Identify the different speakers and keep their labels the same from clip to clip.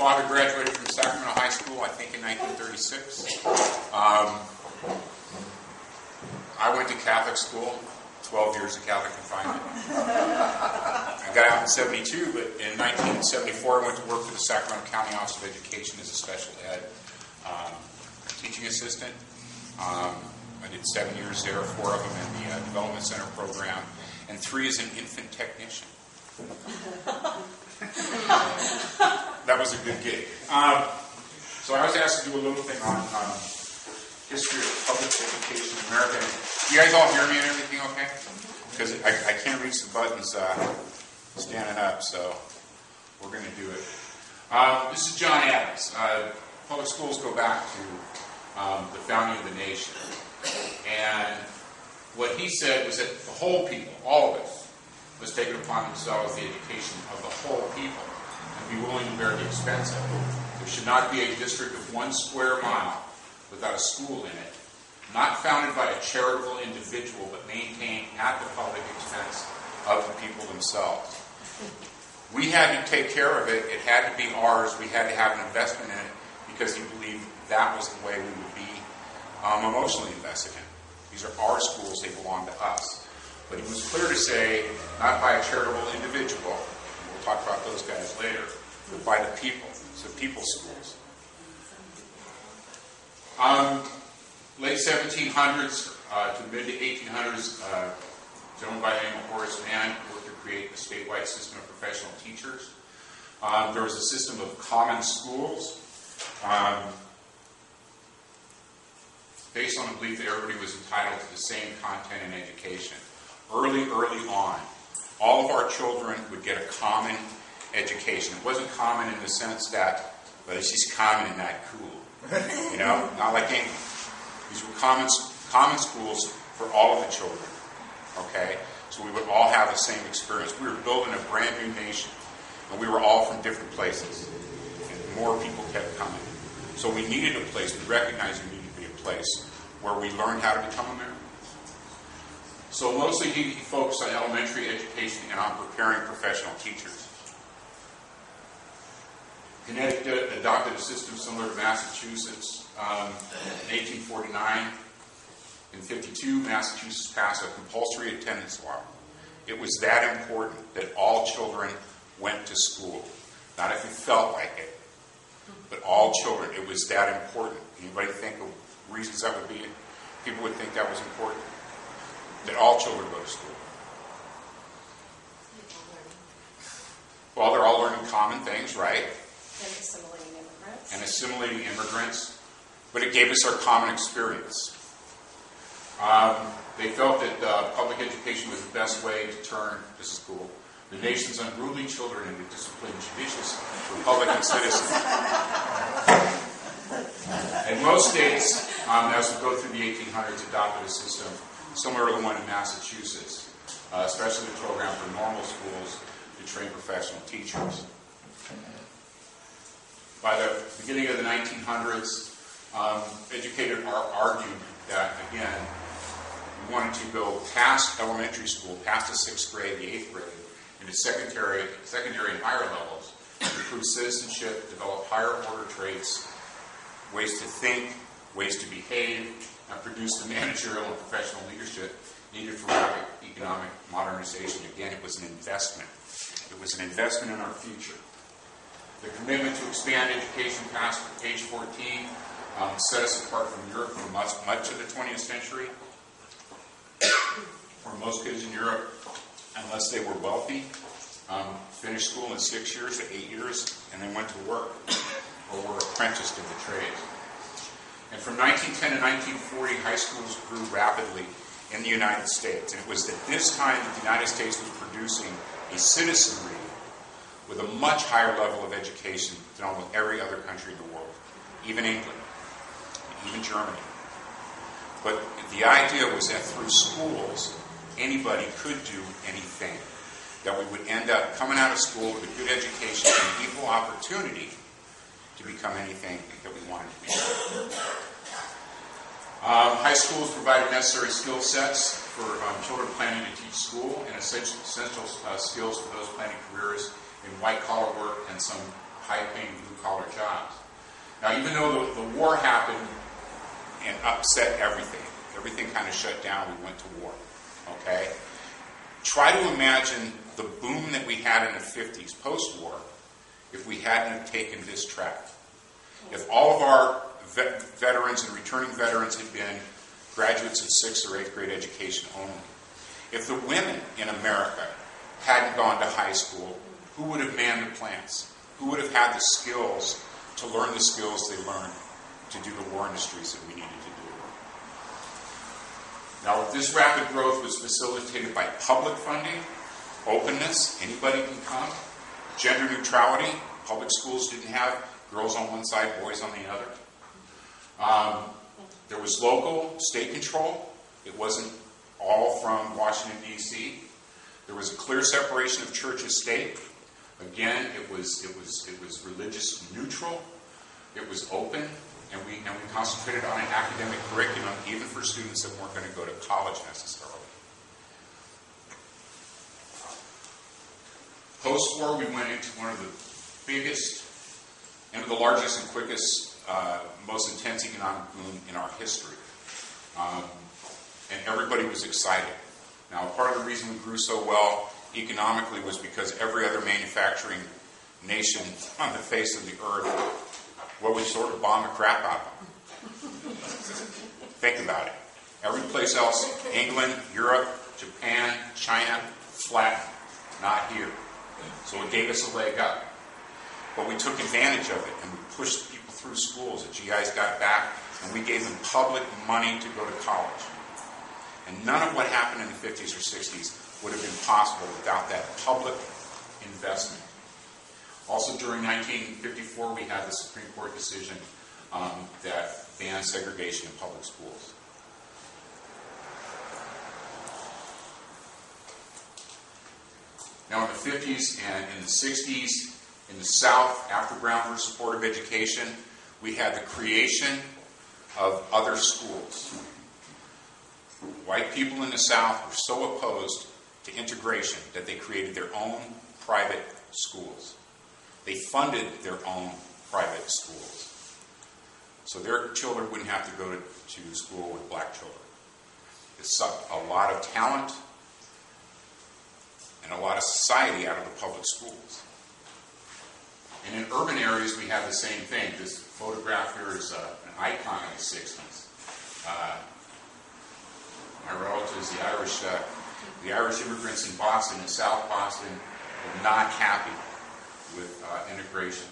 Speaker 1: father graduated from Sacramento High School, I think in 1936. I went to Catholic school, 12 years of Catholic confinement. I got out in 72, but in 1974 I went to work for the Sacramento County Office of Education as a special ed teaching assistant. I did 7 years there, 4 of them in the Development Center program, and 3 as an infant technician. That was a good gig. So I was asked to do a little thing on history of public education in America. You guys all hear me and everything okay? Because I can't reach the buttons standing up, so we're going to do it. This is John Adams. Public schools go back to the founding of the nation. And what he said was that the whole people, all of us, must take it upon themselves the education of the whole people and be willing to bear the expense of it. There should not be a district of 1 square mile without a school in it, not founded by a charitable individual, but maintained at the public expense of the people themselves. We had to take care of it. It had to be ours. We had to have an investment in it because he believed that was the way we would be emotionally invested in. These are our schools. They belong to us. But he was clear to say, not by a charitable individual, and we'll talk about those guys later, but by the people. So people's schools. Late 1700s to mid to 1800s, a gentleman by the name of Horace Mann worked to create a statewide system of professional teachers. There was a system of common schools based on the belief that everybody was entitled to the same content and education. Early on, all of our children would get a common education. It wasn't common in the sense that, well, it's just common and not cool. You know, not like English. These were common schools for all of the children. Okay? So we would all have the same experience. We were building a brand new nation, and we were all from different places. And more people kept coming. So we needed a place, we recognized there needed to be a place where we learned how to become Americans. So mostly he focused on elementary education and on preparing professional teachers. Connecticut adopted a system similar to Massachusetts in 1849. In 1952, Massachusetts passed a compulsory attendance law. It was that important that all children went to school. Not if you felt like it, but all children. It was that important. Anybody think of reasons that would be? People would think that was important. That all children go to school. Well, they're all learning common things, right? And assimilating immigrants. But it gave us our common experience. They felt that public education was the best way to turn, this is cool, the nation's unruly children into disciplined, judicious, Republican citizens. And most states, as we go through the 1800s, adopted a system similar to the one in Massachusetts, especially the program for normal schools to train professional teachers. By the beginning of the 1900s, educators argued that, again, we wanted to go past elementary school, past the 6th grade, the 8th grade, into secondary and higher levels, to improve citizenship, develop higher order traits, ways to think, ways to behave, and produce the managerial and professional leadership needed for rapid economic modernization. Again, it was an investment. It was an investment in our future. The commitment to expand education past age 14 set us apart from Europe for much of the 20th century. For most kids in Europe, unless they were wealthy, finished school in 6 years to 8 years, and then went to work or were apprenticed in the trades. And from 1910 to 1940, high schools grew rapidly in the United States. And it was at this time that the United States was producing a citizenry with a much higher level of education than almost every other country in the world, even England, even Germany. But the idea was that through schools, anybody could do anything. That we would end up coming out of school with a good education and equal opportunity to become anything that we wanted to be. High schools provided necessary skill sets for children planning to teach school and essential skills for those planning careers in white-collar work and some high-paying blue-collar jobs. Now, even though the war happened and upset everything kind of shut down, we went to war, okay? Try to imagine the boom that we had in the 50s, post-war, if we hadn't have taken this track. If all of our veterans and returning veterans had been graduates of 6th or 8th grade education only. If the women in America hadn't gone to high school, who would have manned the plants? Who would have had the skills to learn the skills they learned to do the war industries that we needed to do? Now, this rapid growth was facilitated by public funding, openness, anybody can come, gender neutrality. Public schools didn't have girls on one side, boys on the other. There was local, state control. It wasn't all from Washington, D.C. There was a clear separation of church and state. Again, it was religious neutral. It was open, and we concentrated on an academic curriculum, even for students that weren't going to go to college necessarily. Post-war, we went into one of the biggest, and the largest and quickest, most intense economic boom in our history. And everybody was excited. Now, part of the reason we grew so well economically was because every other manufacturing nation on the face of the earth, well, we sort of bombed the crap out of them. Think about it. Every place else, England, Europe, Japan, China, flattened. Not here. So it gave us a leg up. But we took advantage of it, and we pushed people through schools. The GIs got back, and we gave them public money to go to college. And none of what happened in the 50s or 60s would have been possible without that public investment. Also, during 1954, we had the Supreme Court decision that banned segregation in public schools. Now, in the 50s and in the 60s, in the South, after Brown versus Board of Education, we had the creation of other schools. White people in the South were so opposed to integration that they created their own private schools. They funded their own private schools. So their children wouldn't have to go to school with black children. It sucked a lot of talent and a lot of society out of the public schools. And in urban areas, we have the same thing. This photograph here is an icon of the 60s. My relatives, the Irish immigrants in Boston, in South Boston, were not happy with integration.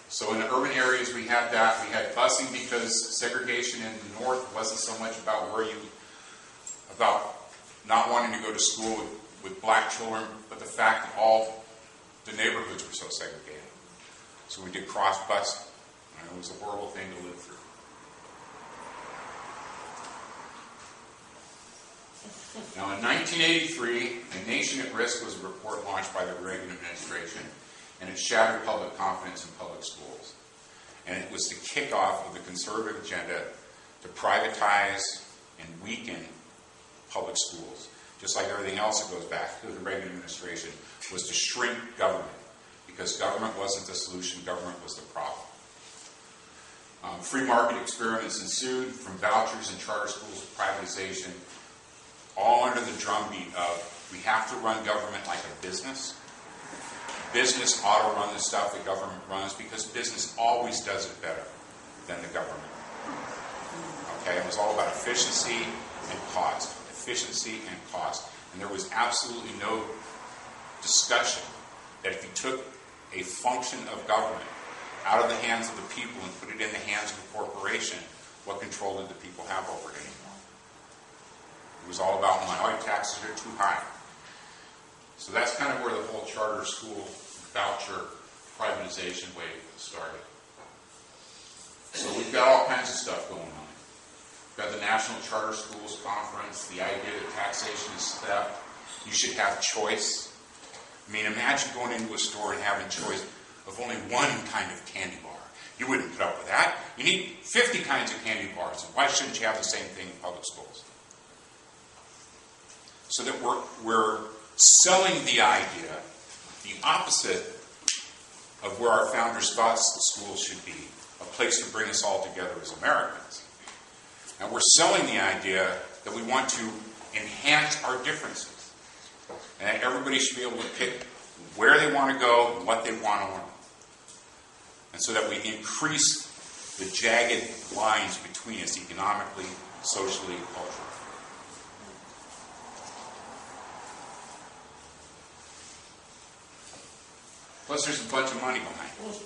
Speaker 1: So in the urban areas, we had that. We had busing because segregation in the north wasn't so much about about not wanting to go to school with black children, but the fact that all the neighborhoods were so segregated. So we did cross busing. It was a horrible thing to live through. Now, in 1983, A Nation at Risk was a report launched by the Reagan administration, and it shattered public confidence in public schools. And it was the kickoff of the conservative agenda to privatize and weaken public schools. Just like everything else that goes back to the Reagan administration, was to shrink government, because government wasn't the solution, government was the problem. Free market experiments ensued, from vouchers and charter schools to privatization, all under the drumbeat of, we have to run government like a business. Business ought to run the stuff that government runs, because business always does it better than the government. Okay, it was all about efficiency and cost. Efficiency and cost. And there was absolutely no discussion that if you took a function of government out of the hands of the people and put it in the hands of the corporation, what control did the people have over it anymore? It was all about money. Oh, taxes are too high. So that's kind of where the whole charter school voucher privatization wave started. So we've got all kinds of stuff going on. We've got the National Charter Schools Conference, the idea that taxation is theft. You should have choice. I mean, imagine going into a store and having choice of only one kind of candy bar. You wouldn't put up with that. You need 50 kinds of candy bars. Why shouldn't you have the same thing in public schools? So that we're selling the idea, the opposite of where our founders thought the school should be, a place to bring us all together as Americans. And we're selling the idea that we want to enhance our differences, and that everybody should be able to pick where they want to go and what they want to learn. And so that we increase the jagged lines between us economically, socially, and culturally. Plus, there's a bunch of money behind it.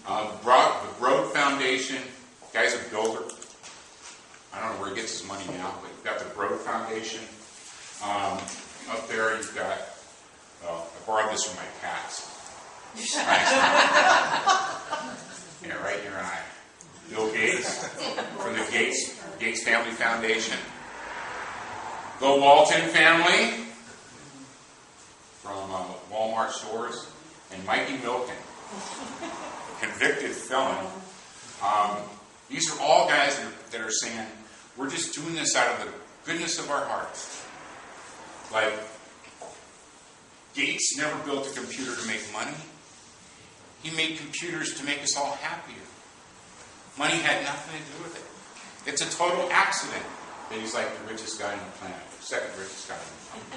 Speaker 1: The Broad Foundation, guy's a builder. I don't know where he gets his money now, but you've got the Broad Foundation. Up there, you've got, I borrowed this from my cats. Yeah, right here I. Bill Gates, from the Gates Family Foundation. The Walton family, from Walmart stores, and Mikey Milken, a convicted felon. These are all guys that are saying, we're just doing this out of the goodness of our hearts. Like, Gates never built a computer to make money. He made computers to make us all happier. Money had nothing to do with it. It's a total accident that he's like the richest guy on the planet, the second richest guy on the planet.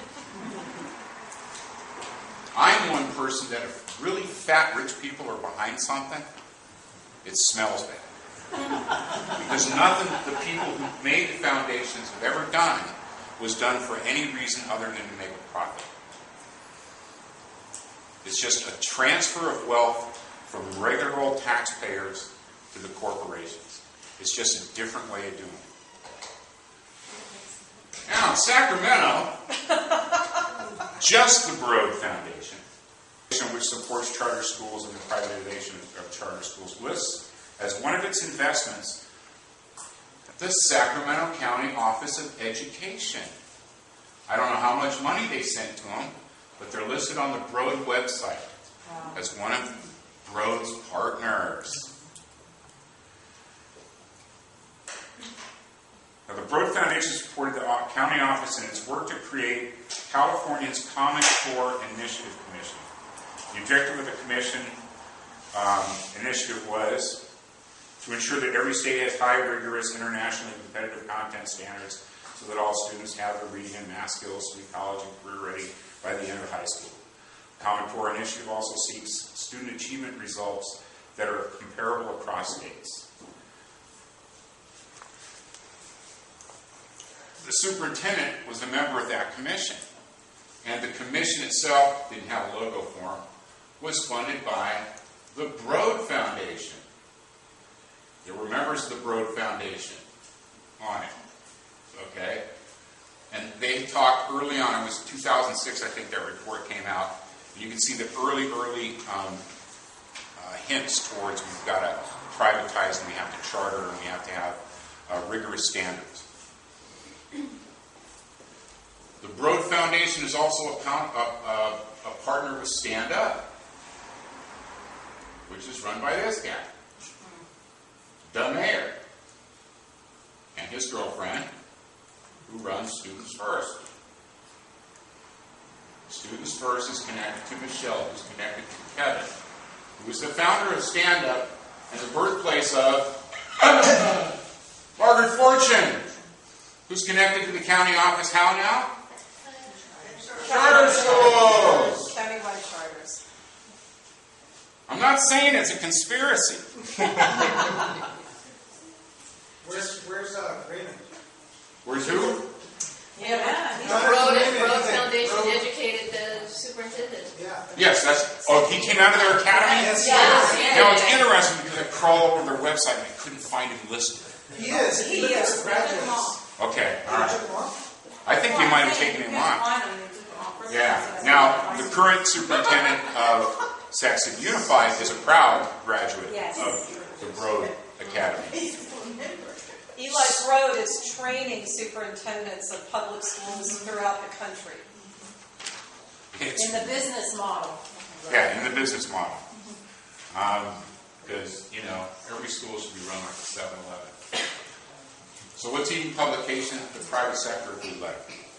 Speaker 1: I'm one person that if really fat rich people are behind something, it smells bad. Because nothing the people who made the foundations have ever done was done for any reason other than to make a profit. It's just a transfer of wealth from regular old taxpayers to the corporations. It's just a different way of doing it. Now, in Sacramento, just the Broad Foundation, which supports charter schools and the privatization of charter schools, lists as one of its investments the Sacramento County Office of Education. I don't know how much money they sent to them, but they're listed on the Broad website as one of Broad's partners. Now, the Broad Foundation supported the county office in its work to create California's Common Core Initiative Commission. The objective of the commission initiative was to ensure that every state has high, rigorous, internationally competitive content standards so that all students have the reading and math skills to be college and career ready by the end of high school. The Common Core Initiative also seeks student achievement results that are comparable across states. The superintendent was a member of that commission, and the commission itself didn't have a logo for him, was funded by the Broad Foundation. There were members of the Broad Foundation on it, okay? And they talked early on, it was 2006, I think that report came out. You can see the early hints towards we've got to privatize and we have to charter and we have to have rigorous standards. The Broad Foundation is also a partner with Stand Up, which is run by this guy, the mayor, and his girlfriend, who runs Students First. Students First is connected to Michelle, who's connected to Kevin, who is the founder of Stand Up and the birthplace of Margaret Fortune, who's connected to the county office. How now? Charter schools.
Speaker 2: Countywide charters.
Speaker 1: I'm not saying it's a conspiracy.
Speaker 3: Where's Raymond?
Speaker 1: Where's who?
Speaker 2: Yeah.
Speaker 4: Broad Foundation educated the superintendent.
Speaker 3: Yeah.
Speaker 1: Yes, that's. Oh, he came out of their academy?
Speaker 3: Yes.
Speaker 1: Now, it's interesting because I crawled over their website and I couldn't find him listed.
Speaker 3: He is. He is. Graduates.
Speaker 1: Okay, all
Speaker 3: They
Speaker 1: right.
Speaker 3: took him off?
Speaker 1: I think they might have taken him on. Yeah. Now, the current superintendent of Saxon Unified is a proud graduate of the Broad Academy.
Speaker 2: Eli Broad is training superintendents of public schools throughout the country in the business model.
Speaker 1: Yeah, in the business model. Because, every school should be run like a 7-Eleven. So what's eating publication? The private sector, if we like.